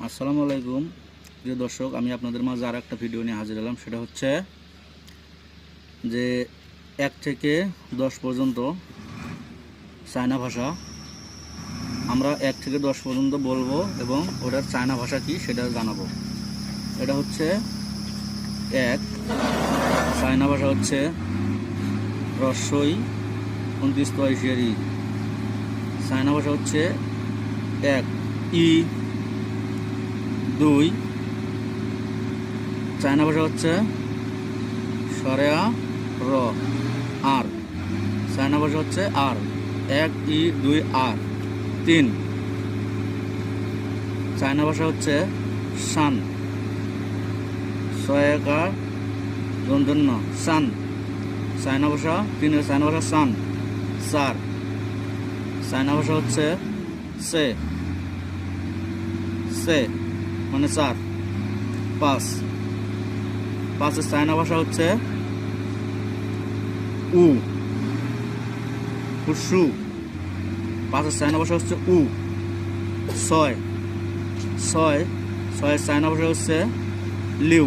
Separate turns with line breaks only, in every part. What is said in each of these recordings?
আসসালামু আলাইকুম প্রিয় দর্শক, আমি আপনাদের মাঝে আর একটা ভিডিও নিয়ে হাজির হলাম। সেটা হচ্ছে যে 1 থেকে 10 পর্যন্ত চায়না ভাষা আমরা 1 থেকে 10 পর্যন্ত বলবো এবং ওটার চায়না ভাষা কি সেটা জানাবো। এটা হচ্ছে 1 চায়না ভাষা হচ্ছে রস্বই 29 তয়সিয়ার ই। চায়না ভাষা হচ্ছে 1 ই। 2 চায়না ভাষা হচ্ছে সরেয়া র আর। চায়না ভাষা হচ্ছে আর 1 ই 2 আর। 3 চায়না ভাষা হচ্ছে সান 6 একার দন্তন্য সান। চায়না ভাষা 3 চায়না ভাষা সান। 4 চায়না ভাষা হচ্ছে সে সে মানে 4। 5 5 চায়না ভাষা হচ্ছে উ হুসু। 5 চায়না ভাষা হচ্ছে উ। 6 চায়না ভাষা হচ্ছে লিউ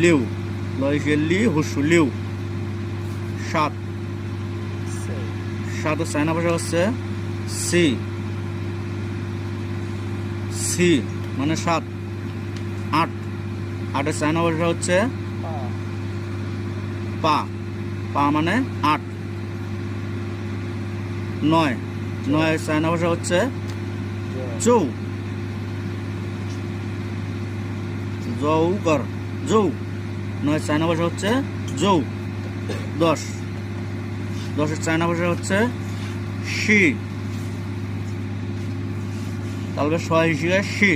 লিউ লয়সে লি হুসু লিউ। 7 চায়না ভাষা হচ্ছে সি সি মানে 7। 8 চায়না ভাষা হচ্ছে পা পা মানে 8। 9 চায়না ভাষা হচ্ছে চৌ জৌকর জৌ। 9 চায়না ভাষা হচ্ছে জৌ। 10 চায়না ভাষা হচ্ছে শি। তাহলে 6 হিসেবে শি।